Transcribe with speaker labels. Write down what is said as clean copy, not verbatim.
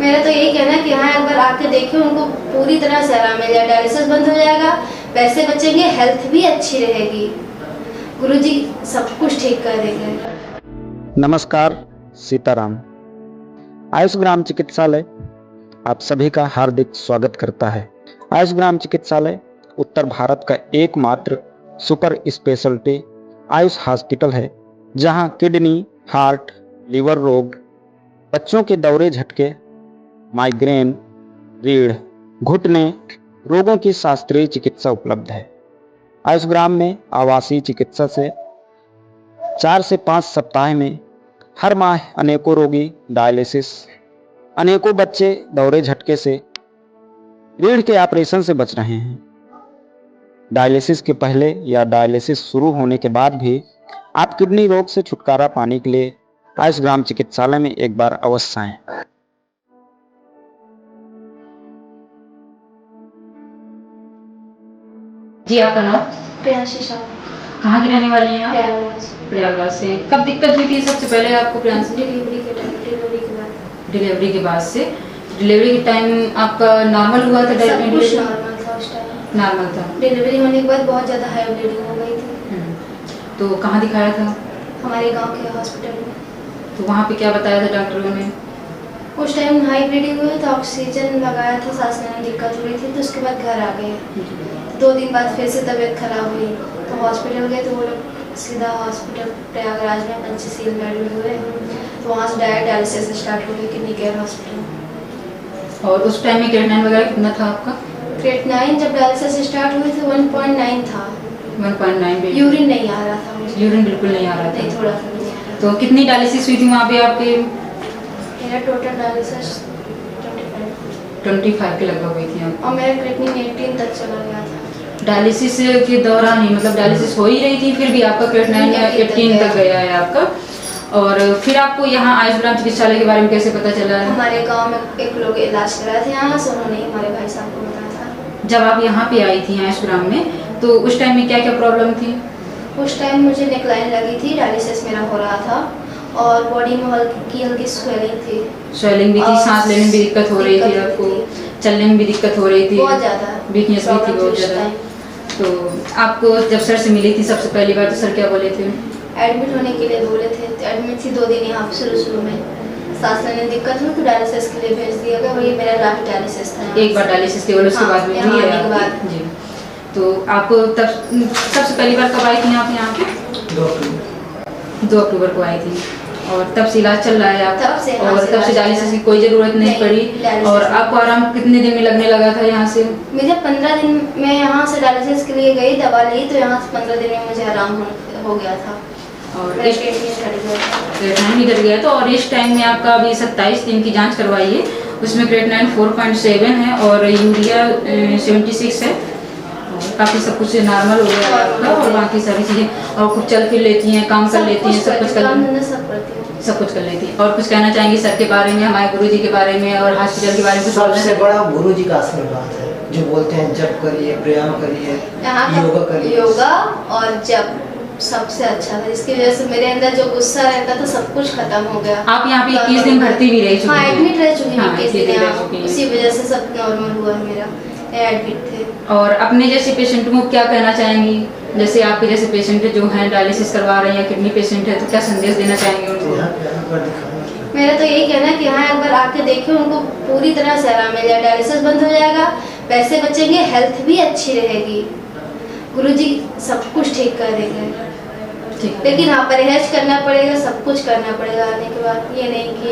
Speaker 1: मेरा तो यही कहना है कि हाँ एक बार आके देखें, उनको पूरी तरह से आराम मिल जाए, डायलिसिस बंद हो जाएगा, पैसे बचेंगे, हेल्थ भी अच्छी रहेगी, गुरुजी सब कुछ ठीक कर देंगे।
Speaker 2: नमस्कार, सीताराम। आयुष ग्राम चिकित्सालय आप सभी का हार्दिक स्वागत करता है। आयुष ग्राम चिकित्सालय उत्तर भारत का एकमात्र सुपर स्पेशलिटी आयुष हॉस्पिटल है, जहां किडनी, हार्ट, लीवर रोग, बच्चों के दौरे झटके, माइग्रेन, रीढ़, घुटने रोगों की शास्त्रीय चिकित्सा उपलब्ध है। आयुष ग्राम में आवासीय चिकित्सा से 4 से 5 सप्ताह में हर माह अनेकों रोगी डायलिसिस, अनेकों बच्चे दौरे झटके से, रीढ़ के ऑपरेशन से बच रहे हैं। डायलिसिस के पहले या डायलिसिस शुरू होने के बाद भी आप किडनी रोग से छुटकारा पाने के लिए आयुष ग्राम चिकित्सालय में एक बार अवश्य आएं।
Speaker 3: जी, आपका नाम?
Speaker 1: प्रियांशी शाह।
Speaker 3: कहाँ की रहने वाली हैं आप?
Speaker 1: प्रयागराज।
Speaker 3: प्रयागराज से। कब दिक्कत हुई थी सबसे पहले आपको प्रियांशी?
Speaker 1: डिलीवरी के बाद।
Speaker 3: डिलीवरी के बाद से। डिलीवरी के टाइम आपका नॉर्मल हुआ था?
Speaker 1: सब कुछ नॉर्मल था उस टाइम।
Speaker 3: नॉर्मल था।
Speaker 1: डिलीवरी होने के बाद बहुत ज़्यादा हाई ब्लीडिंग हो गई थी।
Speaker 3: तो कहाँ दिखाया था?
Speaker 1: हमारे गांव के हॉस्पिटल में।
Speaker 3: तो वहाँ पे क्या बताया था डॉक्टरों ने?
Speaker 1: उस टाइम हाई ब्लीडिंग हुई तो ऑक्सीजन लगाया था, सांस लेने में दिक्कत हो रही थी, तो उसके बाद घर आ गए। 2 दिन बाद फिर से तबीयत खराब हुई तो हॉस्पिटल गए, तो वो लोग सीधा हॉस्पिटल प्रयागराज में पंचशील में एडमिट हुए। तो वहाँ से डायरेक्ट डायलिसिस स्टार्ट हो गई किडनी केयर हॉस्पिटल।
Speaker 3: और उस टाइम में क्रिएटिनिन वगैरह कितना था आपका?
Speaker 1: क्रिएटिनिन जब डायलिसिस स्टार्ट हुई तो 1.9 था।
Speaker 3: 1.9।
Speaker 1: यूरिन नहीं आ रहा था मुझे।
Speaker 3: यूरिन बिल्कुल नहीं आ रहा
Speaker 1: नहीं,
Speaker 3: था?
Speaker 1: थोड़ा सा नहीं आ रहा।
Speaker 3: तो कितनी डायलिसिस हुई थी वहाँ पे आपके?
Speaker 1: मेरा टोटल डायलिसिस
Speaker 3: 25 के लगभग हुई थी।
Speaker 1: और मेरा क्रिएटिनिन 18 तक चला गया था।
Speaker 3: डायलिसिस के दौरान ही, मतलब डायलिसिस हो ही रही थी, फिर भी आपका क्रिएटिनिन 18 तक गया है आपका। और फिर आपको यहाँ आयुष ग्राम चिकित्सालय के बारे में कैसे पता चला है?
Speaker 1: हमारे गांव में एक लोग इलाज कराए थे यहाँ से, उन्होंने हमारे भाई साहब को बताया था।
Speaker 3: जब आप यहाँ पे आई थी आयुष ग्राम में, तो उस टाइम में क्या क्या प्रॉब्लम थी?
Speaker 1: उस टाइम मुझे नेकलाइन लगी थी, डायलिसिस मेरा हो रहा था और बॉडी में हल्की स्वेलिंग थी।
Speaker 3: स्वेलिंग भी थी, सांस लेने में भी दिक्कत हो रही थी आपको, चलने में भी दिक्कत हो रही थी,
Speaker 1: बहुत ज़्यादा
Speaker 3: वीकनेस भी थी बहुत ज़्यादा। तो आपको जब सर से मिली थी सबसे पहली बार, तो सर क्या बोले थे?
Speaker 1: एडमिट होने के लिए बोले थे। तो एडमिट थी 2 दिन यहाँ शुरू में, सांस लेने में दिक्कत हुई तो डायलिसिस के लिए भेज दिया गया। वही मेरा लास्ट डायलिसिस था।
Speaker 3: एक बार डायलिसिस केवल, उसके बाद में हुई है आपकी? जी। तो आपको तब सबसे पहली बार कब आई थी आप यहाँ पे? 2 अक्टूबर को आई थी। और तब से इलाज चल रहा है आपका? और तब से डायलिसिस की कोई ज़रूरत नहीं पड़ी? और आपको आराम कितने दिन में लगने लगा था यहाँ से?
Speaker 1: मुझे 15 दिन में यहाँ से डायलिसिस के लिए गई, दवा ली, तो यहाँ से 15 दिन में मुझे आराम हो गया था।
Speaker 3: और
Speaker 1: क्रिएटिनिन
Speaker 3: घट गया था। और इस टाइम में आपका अभी 27 दिन की जांच करवाई है, उसमें क्रिएटिनिन 4.7 है और यूरिया 76 है। काफ़ी सब कुछ नॉर्मल हो गया आपका। और बाकी सारी चीज़ें, और कुछ चल फिर लेती हैं, काम कर लेती हैं, सब कुछ कर लेती हैं। और कुछ कहना चाहेंगी सर के बारे में, हमारे गुरुजी के बारे में और हॉस्पिटल के बारे में?
Speaker 4: सबसे बड़ा गुरुजी का आशीर्वाद है, जो बोलते हैं जप करिए, प्राणायाम करिए, योगा करिए।
Speaker 1: योगा और जप सबसे अच्छा था, जिसकी वजह से मेरे अंदर जो गुस्सा रहता था सब कुछ खत्म हो गया।
Speaker 3: आप यहाँ पे 21 दिन भर्ती भी रह चुकी हैं?
Speaker 1: हाँ, एडमिट रह चुकी हूँ 21 दिन
Speaker 3: रह
Speaker 1: यहाँ,
Speaker 3: चुकी हैं।
Speaker 1: उसी वजह से सब नॉर्मल हुआ है मेरा, एडमिट थे।
Speaker 3: और अपने जैसे पेशेंट को क्या कहना चाहेंगी? जैसे आपके जैसे पेशेंट जो हैं डायलिसिस करवा रहे हैं या किडनी पेशेंट है, तो क्या संदेश देना चाहेंगे उनको?
Speaker 1: मेरा तो यही कहना है कि हाँ एक बार आके देखें, उनको पूरी तरह से आराम मिल जाए, डायलिसिस बंद हो जाएगा, पैसे बचेंगे, हेल्थ भी अच्छी रहेगी, गुरुजी सब कुछ ठीक कर देंगे। लेकिन हाँ, परहेज करना पड़ेगा, सब कुछ करना पड़ेगा आने के बाद, ये नहीं कि